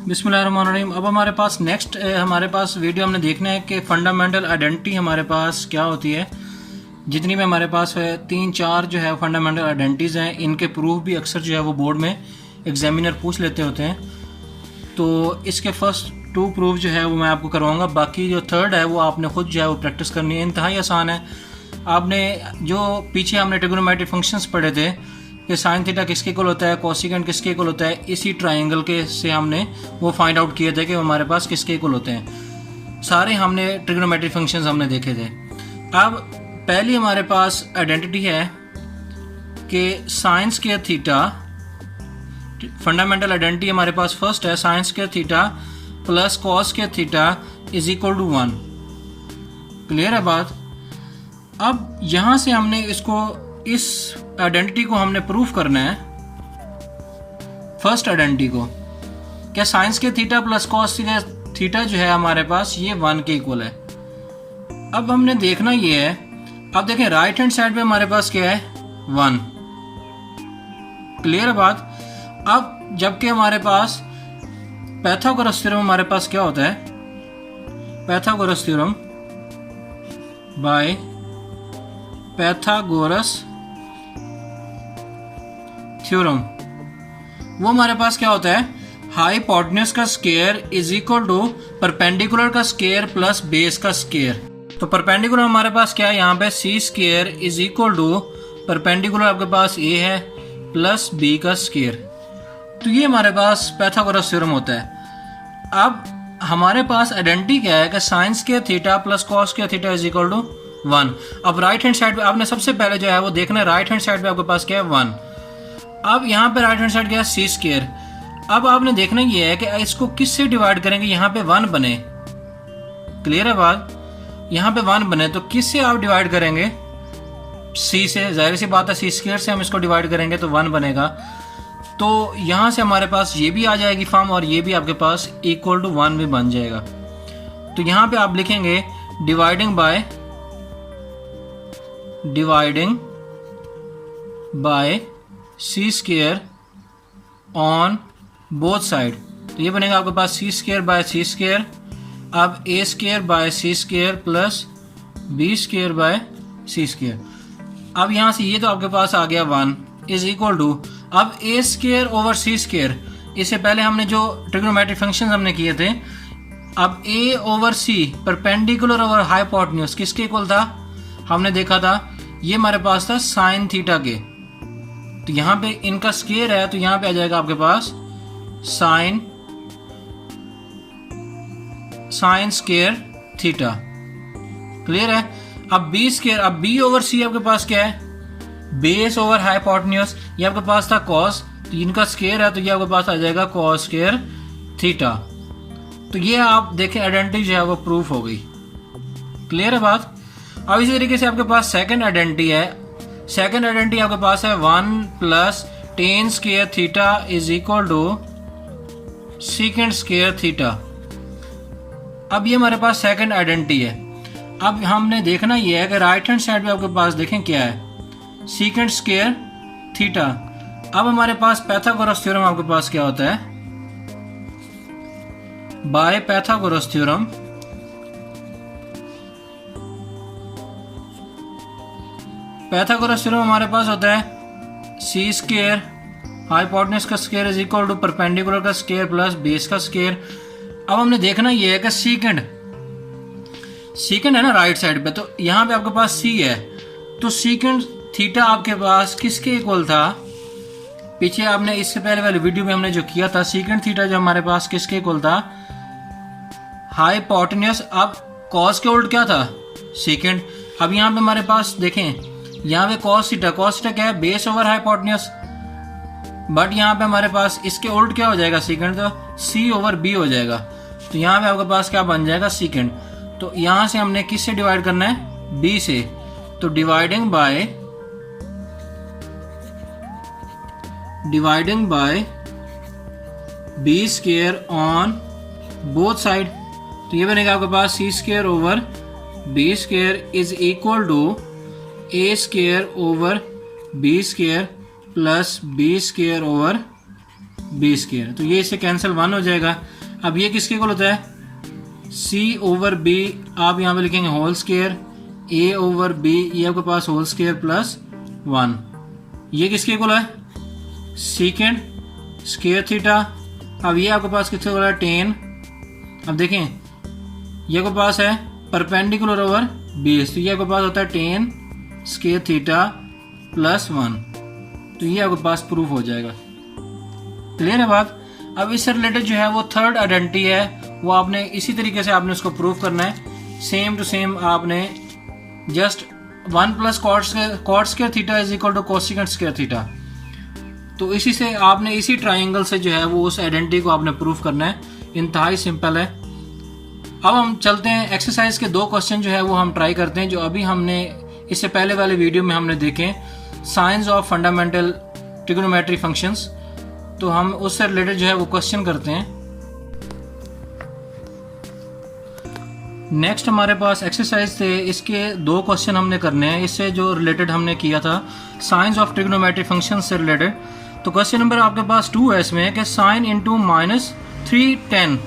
बिस्मिल्लाहिर्रहमानिर्रहीम। अब हमारे पास नेक्स्ट हमारे पास वीडियो हमने देखना है कि फंडामेंटल आइडेंटिटी हमारे पास क्या होती है। जितनी भी हमारे पास है 3-4 जो है फंडामेंटल आइडेंटिटीज़ हैं, इनके प्रूफ भी अक्सर जो है वो बोर्ड में एग्जामिनर पूछ लेते होते हैं। तो इसके फर्स्ट 2 प्रूफ जो है वो मैं आपको करवाऊँगा, बाकी जो थर्ड है वो आपने खुद जो है वो प्रैक्टिस करनी है। इंतहाई आसान है। आपने जो पीछे हमने ट्रिग्नोमेट्रिक फंक्शंस पढ़े थे कि साइन थीटा किसके इक्वल होता है, कोसिकेंट किसके इक्वल होता है, इसी ट्राइंगल के से हमने वो फाइंड आउट किए थे कि हमारे पास किसके इक्वल होते हैं। सारे हमने ट्रिग्नोमेट्रिक फंक्शंस हमने देखे थे। अब पहली हमारे पास आइडेंटिटी है कि sine square theta, fundamental identity हमारे पास फर्स्ट है sine square theta plus cos square theta is equal to 1। Clear है बात। अब यहां से हमने इसको इस आइडेंटिटी को हमने प्रूफ करना है, फर्स्ट आइडेंटिटी को, क्या sign square theta plus cos square theta जो है हमारे पास ये 1 के इक्वल है। अब हमने देखना ये है, अब देखें राइट हैंड साइड पे हमारे पास क्या है 1। क्लियर है बात। अब जबकि हमारे पास पाइथागोरस थ्योरम हमारे पास क्या होता है, Pythagoras theorem by Pythagoras theorem, वो हमारे पास क्या होता है, हाइपोटेन्यूज का square is equal to perpendicular का स्क्वायर प्लस बेस का स्क्वायर। तो परपेंडिकुलर हमारे पास क्या है, यहाँ पे C square is equal to perpendicular आपके पास ए है प्लस बी का स्क्वायर। तो ये हमारे पास पाइथागोरस थ्योरम होता है। अब हमारे पास आइडेंटिटी क्या है कि sine square theta plus cos square theta is equal to 1। अब राइट हैंड साइड पे आपने सबसे पहले जो है वो देखना है, राइट हैंड साइड पे आपके पास क्या है 1। अब यहाँ पे राइट हैंड साइड क्या है सी स्क्वायर। अब आपने देखना ये है कि इसको किससे डिवाइड करेंगे, यहाँ पे 1 बने। क्लियर है बात। यहाँ पे 1 बने तो किससे आप डिवाइड करेंगे, सी से। जाहिर सी बात है सी स्क्वायर से हम इसको डिवाइड करेंगे तो 1 बनेगा। तो यहाँ से हमारे पास ये भी आ जाएगी फॉर्म और ये भी आपके पास इक्वल टू 1 भी बन जाएगा। तो यहाँ पे आप लिखेंगे dividing by C square on both side. तो ये बनेगा आपके पास C square by C square, अब A square by C square plus B square by C square. अब यहाँ से ये तो आपके पास आ गया 1 इज इक्वल टू, अब A square over C square, इससे पहले हमने जो ट्रिग्नोमेट्रिक फंक्शन हमने किए थे, अब A over C perpendicular over hypotenuse किसके इक्वल था, हमने देखा था ये हमारे पास था साइन थीटा के। तो यहाँ पे इनका स्क्वायर है तो यहाँ पे आ जाएगा आपके पास साइन स्क्वायर थीटा। क्लियर है। अब बी स्क्वायर, अब बी ओवर सी आपके पास क्या है, बेस ओवर हाइपोटेन्यूज, ये आपके पास था कॉस, तो इनका स्क्वायर है तो ये आपके पास आ जाएगा कॉस स्क्वायर थीटा। तो ये आप देखें आइडेंटिटी जो है वो प्रूफ हो गई। क्लियर है बात। अब इसी तरीके से आपके पास सेकंड आइडेंटिटी है। सेकंड आइडेंटिटी आपके पास है 1 plus tan square theta is equal to sec square theta. अब ये हमारे पास सेकंड आइडेंटिटी है। अब हमने देखना ये है कि राइट हैंड साइड पे आपके पास देखें क्या है, सीकेंड स्क्वायर थीटा। अब हमारे पास पाइथागोरस थ्योरम आपके पास क्या होता है, बाय पाइथागोरस थ्योरम हमारे पास होता है सी स्क्वायर हाइपोटेन्यूज का square is equal to perpendicular का स्क्वायर प्लस बेस का स्क्वायर। अब हमने देखना ये है कि सीकेंड है ना राइट साइड पे, तो यहाँ पे आपके पास सी है, तो सीकेंड थीटा आपके पास किसके इक्वल था, पीछे आपने इससे पहले वाली वीडियो में हमने जो किया था, सीकेंड थीटा जो हमारे पास किसके इक्वल था, हाइपोटेन्यूज। अब कॉस के उल्ट क्या था, सीकेंड। अब यहाँ पे हमारे पास देखें, यहाँ पे कॉस थीटा क्या है, बेस ओवर हाइपोटेन्यूज, बट यहाँ पे हमारे पास इसके उल्ट क्या हो जाएगा सीकेंड, तो सी ओवर बी हो जाएगा। तो यहाँ पे आपके पास क्या बन जाएगा सीकेंड। तो यहाँ से हमने किससे डिवाइड करना है, बी से। तो dividing by B square on both side. तो ये बनेगा आपके पास C square over B square is equal to A square over B square plus B square over B square, तो ये इससे कैंसिल 1 हो जाएगा। अब ये किसके इक्वल होता है, सी ओवर बी, आप यहाँ पे लिखेंगे होल स्केयर, ए ओवर बी, ये आपके पास होल स्केयर प्लस 1, ये किसके इक्वल है, सीकेंड स्केयर थीटा। अब ये आपके पास किसके इक्वल है, टेन। अब देखें ये आपके पास है परपेंडिकुलर ओवर बेस, तो ये आपके पास होता है टेन स्केयर थीटा प्लस 1, तो ये आपके पास प्रूफ हो जाएगा। क्लियर है बात। अब इससे रिलेटेड जो है वो थर्ड आइडेंटिटी है, वो आपने इसी तरीके से आपने उसको प्रूफ करना है, सेम टू सेम। आपने just 1 plus cot square theta is equal to cosecant square theta, तो इसी से आपने इसी ट्राइंगल से जो है वो उस आइडेंटिटी को आपने प्रूफ करना है। इंतहाई सिंपल है। अब हम चलते हैं एक्सरसाइज के 2 क्वेश्चन जो है वो हम ट्राई करते हैं, जो अभी हमने इससे पहले वाले वीडियो में हमने देखे, science of fundamental trigonometry functions, तो हम उससे रिलेटेड जो है वो क्वेश्चन करते हैं। नेक्स्ट हमारे पास एक्सरसाइज थे, इसके 2 क्वेश्चन हमने करने हैं, इससे जो रिलेटेड हमने किया था साइंस ऑफ ट्रिग्नोमेट्री फंक्शन से रिलेटेड। तो क्वेश्चन नंबर आपके पास 2 है इसमें कि sine into -310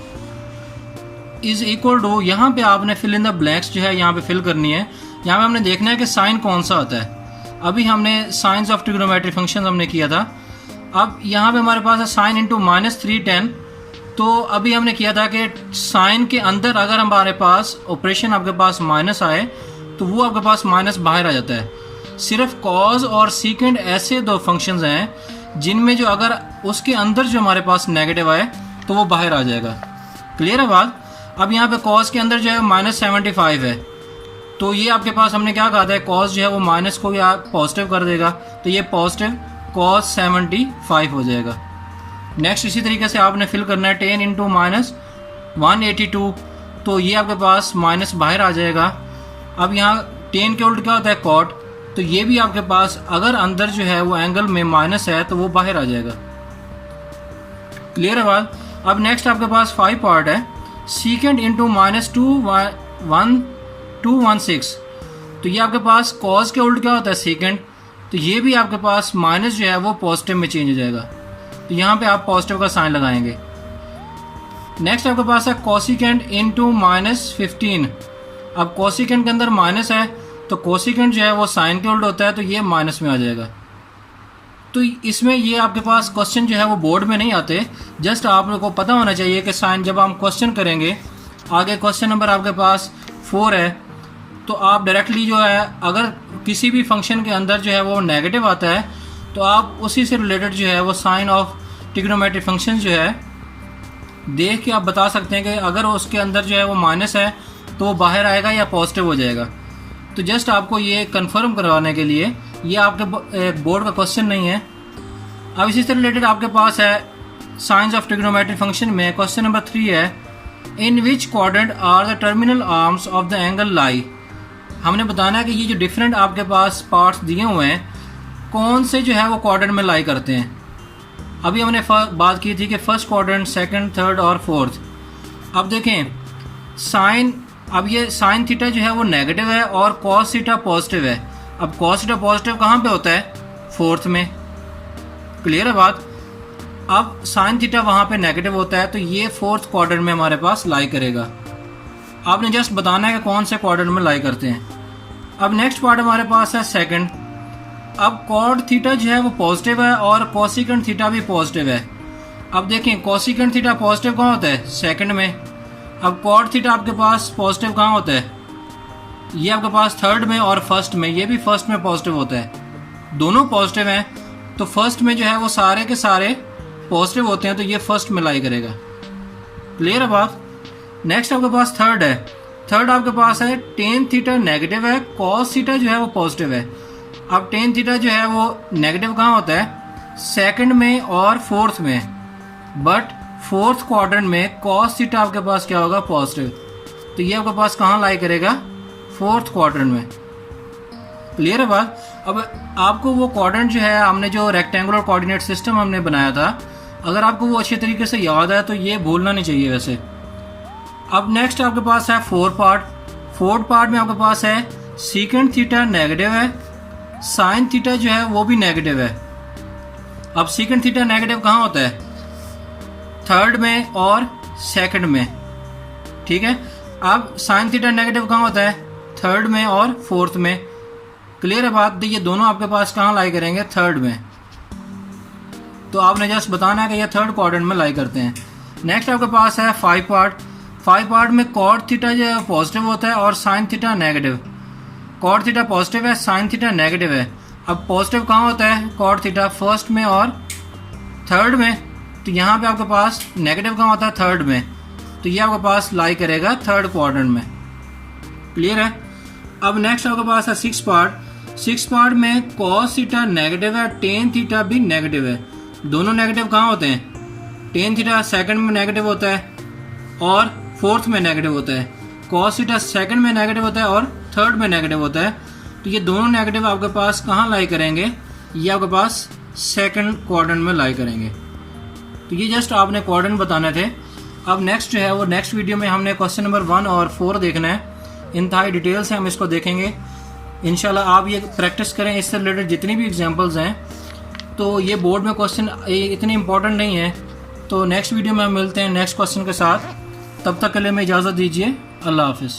is equal to, यहाँ पे आपने फिल इन द ब्लैंक्स जो है यहाँ पे फिल करनी है। यहाँ पे हमने देखना है कि साइन कौन सा होता है। अभी हमने साइंस ऑफ ट्रिग्नोमेट्री फंक्शन हमने किया था। अब यहाँ पे हमारे पास है साइन इंटू -310, तो अभी हमने किया था कि साइन के अंदर अगर हमारे पास ऑपरेशन आपके पास माइनस आए तो वो आपके पास माइनस बाहर आ जाता है। सिर्फ कॉज और सीकेंड ऐसे 2 फंक्शंस हैं जिनमें जो अगर उसके अंदर जो हमारे पास नेगेटिव आए तो वो बाहर आ जाएगा। क्लियर है बात। अब यहाँ पे कॉज के अंदर जो है -75 है, तो ये आपके पास हमने क्या कहा था, कॉज जो है वो माइनस को भी आप पॉजिटिव कर देगा, तो ये पॉजिटिव कॉज 75 हो जाएगा। नेक्स्ट इसी तरीके से आपने फिल करना है 10 इंटू -182, तो ये आपके पास माइनस बाहर आ जाएगा। अब यहाँ 10 के उल्ट क्या होता है, कॉट, तो ये भी आपके पास अगर अंदर जो है वो एंगल में माइनस है तो वो बाहर आ जाएगा। क्लियर है बात। अब नेक्स्ट आपके पास 5 पार्ट है, सीकेंड इंटू -216, तो ये आपके पास कॉज के उल्ट क्या होता है, सेकेंड, तो ये भी आपके पास माइनस जो है वो पॉजिटिव में चेंज हो जाएगा, तो यहाँ पे आप पॉजिटिव का साइन लगाएंगे। नेक्स्ट आपके पास है कोसिकेंट इंटू -15, अब कोसिकेंट के अंदर माइनस है तो कोसिकेंट जो है वो साइन के उल्ट होता है, तो ये माइनस में आ जाएगा। तो इसमें ये आपके पास क्वेश्चन जो है वो बोर्ड में नहीं आते, जस्ट आप लोगों को पता होना चाहिए कि साइन जब हम क्वेश्चन करेंगे, आगे क्वेश्चन नंबर आपके पास 4 है, तो आप डायरेक्टली जो है अगर किसी भी फंक्शन के अंदर जो है वो नेगेटिव आता है तो आप उसी से रिलेटेड जो है वो साइन ऑफ ट्रिग्नोमेट्री फंक्शन जो है देख के आप बता सकते हैं कि अगर उसके अंदर जो है वो माइनस है तो वो बाहर आएगा या पॉजिटिव हो जाएगा। तो जस्ट आपको ये कंफर्म करवाने के लिए, ये आपके बोर्ड का क्वेश्चन नहीं है। अब इसी से रिलेटेड आपके पास है साइंस ऑफ ट्रिग्नोमेट्री फंक्शन में क्वेश्चन नंबर 3 है, in which quadrant are the terminal arms of the angle lie. हमने बताना है कि ये जो डिफरेंट आपके पास पार्ट्स दिए हुए हैं कौन से जो है वो क्वाड्रेंट में लाई करते हैं। अभी हमने बात की थी कि फर्स्ट क्वाड्रेंट, सेकंड, थर्ड और फोर्थ। अब देखें साइन, अब ये साइन थीटा जो है वो नेगेटिव है और कॉस थीटा पॉजिटिव है। अब कॉस थीटा पॉजिटिव कहाँ पे होता है, फोर्थ में। क्लियर है बात। अब साइन थीटा वहाँ पे नेगेटिव होता है, तो ये फोर्थ क्वाड्रेंट में हमारे पास लाई करेगा। आपने जस्ट बताना है कि कौन से क्वाड्रेंट में लाई करते हैं। अब नेक्स्ट पार्ट हमारे पास है सेकंड। अब कॉड थीटा जो है वो पॉजिटिव है और कोसिकेंट थीटा भी पॉजिटिव है। अब देखें कोसिकेंट थीटा पॉजिटिव कहाँ होता है, सेकंड में। अब कॉड थीटा आपके पास पॉजिटिव कहाँ होता है, ये आपके पास थर्ड में और फर्स्ट में, ये भी फर्स्ट में पॉजिटिव होता है। दोनों पॉजिटिव हैं तो फर्स्ट में जो है वो सारे के सारे पॉजिटिव होते हैं, तो ये फर्स्ट में लाई करेगा। क्लियर है बात। नेक्स्ट आपके पास थर्ड है। थर्ड आपके पास है टेन थीटा नेगेटिव है, कॉस थीटा जो है वो पॉजिटिव है। अब टेन थीटा जो है वो नेगेटिव कहाँ होता है, सेकंड में और फोर्थ में, बट फोर्थ क्वाड्रेंट में कॉस थीटा आपके पास क्या होगा, पॉजिटिव। तो ये आपके पास कहाँ लाई करेगा, फोर्थ क्वाड्रेंट में। क्लियर है बात। अब आपको वो क्वाड्रेंट जो है, हमने जो रेक्टेंगुलर कोऑर्डिनेट सिस्टम हमने बनाया था, अगर आपको वो अच्छे तरीके से याद है तो ये भूलना नहीं चाहिए वैसे। अब नेक्स्ट आपके पास है फोर्थ पार्ट। फोर्थ पार्ट में आपके पास है सीकेंट थीटा नेगेटिव है, साइन थीटा जो है वो भी नेगेटिव है। अब सीकेंट थीटा नेगेटिव कहाँ होता है, थर्ड में और सेकंड में, ठीक है। अब साइन थीटा नेगेटिव कहाँ होता है? थर्ड में और फोर्थ में। क्लियर है बात? तो ये दोनों आपके पास कहाँ लाई करेंगे? थर्ड में। तो आपने जस्ट बताना है कि ये थर्ड क्वाड्रेंट में लाई करते हैं। नेक्स्ट आपके पास है 5 पार्ट। 5 पार्ट में कॉट थीटा जो है पॉजिटिव होता है और sine theta negative. Cot theta positive है, साइन थीटा नेगेटिव है। अब पॉजिटिव कहाँ होता है? कॉट थीटा फर्स्ट में और थर्ड में। तो यहाँ पे आपके पास नेगेटिव कहाँ होता है? थर्ड में। तो ये आपके पास लाई करेगा थर्ड क्वाड्रेंट में। क्लियर है? अब नेक्स्ट आपके पास है 6 पार्ट। 6 पार्ट में कॉस थीटा नेगेटिव है, टेन थीटा भी नेगेटिव है। दोनों नेगेटिव कहाँ होते हैं? टेन थीटा सेकंड में नेगेटिव होता है और फोर्थ में नेगेटिव होता है। कॉस थीटा सेकंड में नेगेटिव होता है और थर्ड में नेगेटिव होता है। तो ये दोनों नेगेटिव आपके पास कहाँ लाई करेंगे? ये आपके पास सेकंड क्वाड्रेंट में लाई करेंगे। तो ये जस्ट आपने क्वाड्रेंट बताने थे। अब नेक्स्ट जो है वो नेक्स्ट वीडियो में हमने क्वेश्चन नंबर 1 और 4 देखना है। इंतहाई डिटेल से हम इसको देखेंगे इंशाल्लाह। आप ये प्रैक्टिस करें, इससे रिलेटेड जितनी भी एग्जांपल्स हैं। तो ये बोर्ड में क्वेश्चन इतने इंपॉर्टेंट नहीं है। तो नेक्स्ट वीडियो में हम मिलते हैं नेक्स्ट क्वेश्चन के साथ। तब तक के लिए मैं इजाज़त दीजिए। अल्लाह हाफिज़।